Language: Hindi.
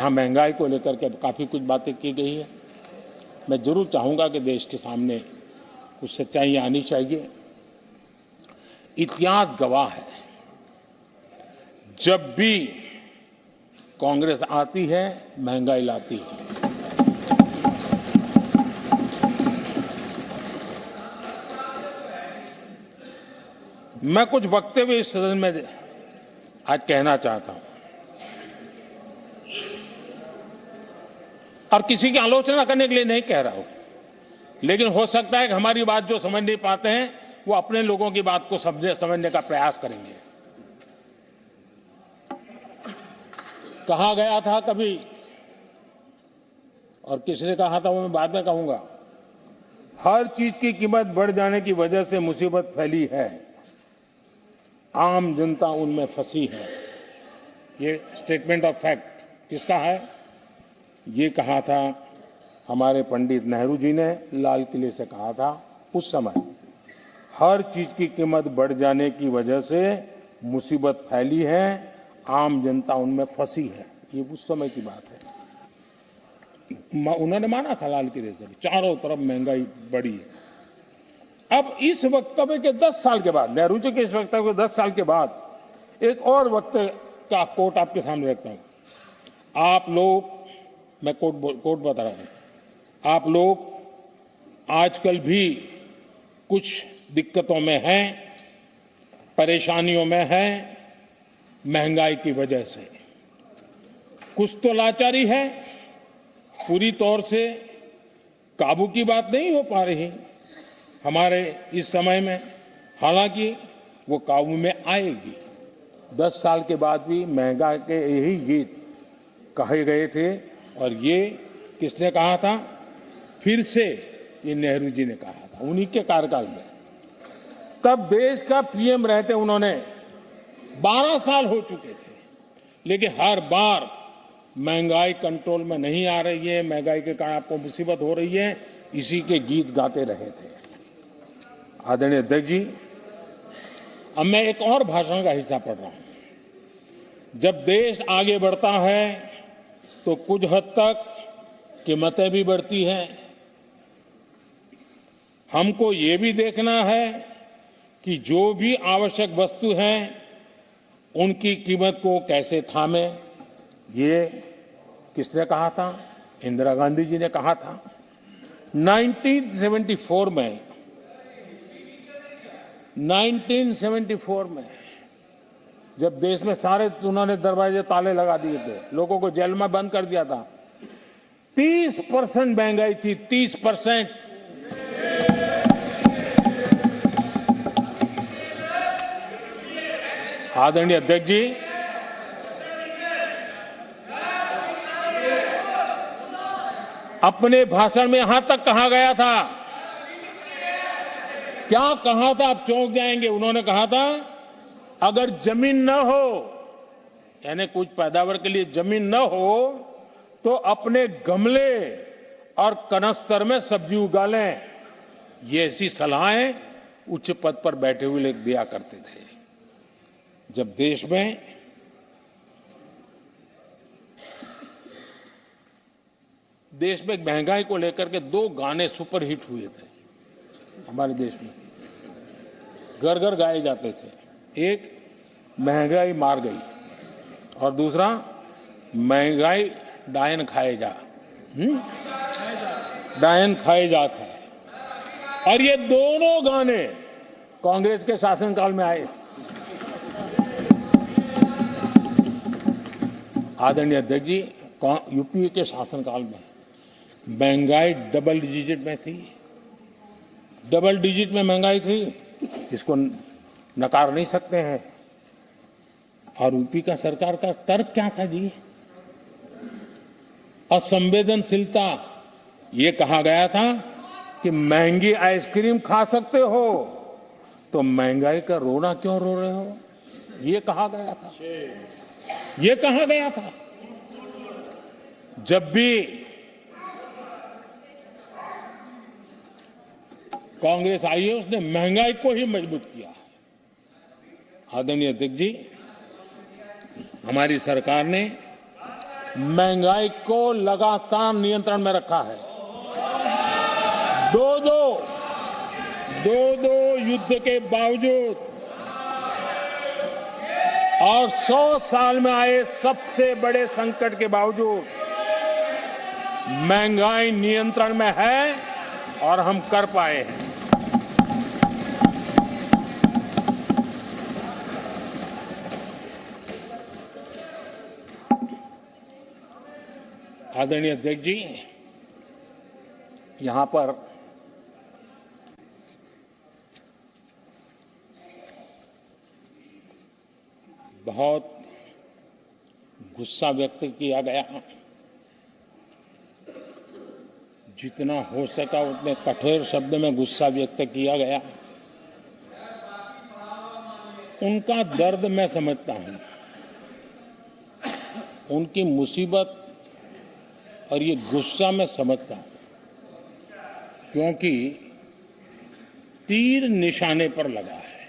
यहाँ महंगाई को लेकर के काफ़ी कुछ बातें की गई है। मैं जरूर चाहूँगा कि देश के सामने कुछ सच्चाइयाँ आनी चाहिए। इतिहास गवाह है, जब भी कांग्रेस आती है महंगाई लाती है। मैं कुछ वक्तव्य इस सदन में आज कहना चाहता हूं और किसी की आलोचना करने के लिए नहीं कह रहा हूं, लेकिन हो सकता है कि हमारी बात जो समझ नहीं पाते हैं वो अपने लोगों की बात को समझने का प्रयास करेंगे। कहा गया था कभी और किसने कहा था वो मैं बाद में कहूंगा, हर चीज की कीमत बढ़ जाने की वजह से मुसीबत फैली है, आम जनता उनमें फंसी है। ये स्टेटमेंट ऑफ फैक्ट किसका है? ये कहा था हमारे पंडित नेहरू जी ने, लाल किले से कहा था उस समय। हर चीज की कीमत बढ़ जाने की वजह से मुसीबत फैली है, आम जनता उनमें फंसी है। ये उस समय की बात है। उन्होंने माना था लाल किले से, चारों तरफ महंगाई बढ़ी है। अब इस वक्तव्य के 10 साल के बाद, नेहरू जी के इस वक्तव्य के 10 साल के बाद एक और वक्तव्य का कोट आपके सामने रखता हूं। आप लोग, मैं कोट बता रहा हूं, आप लोग आजकल भी कुछ दिक्कतों में हैं, परेशानियों में हैं, महंगाई की वजह से। कुछ तो लाचारी है, पूरी तौर से काबू की बात नहीं हो पा रही हमारे इस समय में, हालांकि वो काबू में आएगी। 10 साल के बाद भी महंगाई के यही गीत कहे गए थे और ये किसने कहा था? फिर से ये नेहरू जी ने कहा था, उन्हीं के कार्यकाल में। तब देश का पीएम रहते उन्होंने 12 साल हो चुके थे, लेकिन हर बार महंगाई कंट्रोल में नहीं आ रही है, महंगाई के कारण आपको मुसीबत हो रही है, इसी के गीत गाते रहे थे। आदरणीय अध्यक्ष जी, अब मैं एक और भाषण का हिस्सा पढ़ रहा हूं। जब देश आगे बढ़ता है तो कुछ हद तक कीमतें भी बढ़ती हैं। हमको ये भी देखना है कि जो भी आवश्यक वस्तु हैं उनकी कीमत को कैसे थामे। ये किसने कहा था? इंदिरा गांधी जी ने कहा था। 1974 में जब देश में सारे उन्होंने दरवाजे ताले लगा दिए थे, लोगों को जेल में बंद कर दिया था, 30% महंगाई थी, 30%। आदरणीय अध्यक्ष जी, अपने भाषण में यहां तक कहा गया था, क्या कहा था? आप चौंक जाएंगे। उन्होंने कहा था अगर जमीन न हो, यानी कुछ पैदावार के लिए जमीन न हो, तो अपने गमले और कनस्तर में सब्जी उगा लें। ये ऐसी सलाहें उच्च पद पर बैठे हुए लोग दिया करते थे। जब देश में महंगाई को लेकर के 2 गाने सुपर हिट हुए थे हमारे देश में, घर घर गाए जाते थे। एक महंगाई मार गई और दूसरा महंगाई डायन खाए जा, डायन खाए जात है। और ये दोनों गाने कांग्रेस के शासनकाल में आए। आदरणीय अध्यक्ष जी, यूपीए के शासनकाल में महंगाई डबल डिजिट में थी, डबल डिजिट में महंगाई थी, इसको नकार नहीं सकते हैं। और यूपी का सरकार का तर्क क्या था जी? असंवेदनशीलता। ये कहा गया था कि महंगी आइसक्रीम खा सकते हो तो महंगाई का रोना क्यों रो रहे हो? ये कहा गया था, ये कहा गया था। जब भी कांग्रेस आई है उसने महंगाई को ही मजबूत किया। आदरणीय अध्यक्ष जी, हमारी सरकार ने महंगाई को लगातार नियंत्रण में रखा है। दो दो युद्ध के बावजूद और 100 साल में आए सबसे बड़े संकट के बावजूद महंगाई नियंत्रण में है और हम कर पाए हैं। आदरणीय अध्यक्ष जी, यहां पर बहुत गुस्सा व्यक्त किया गया। जितना हो सका उतने कठोर शब्द में गुस्सा व्यक्त किया गया। उनका दर्द मैं समझता हूं, उनकी मुसीबत और ये गुस्सा मैं समझता हूं, क्योंकि तीर निशाने पर लगा है।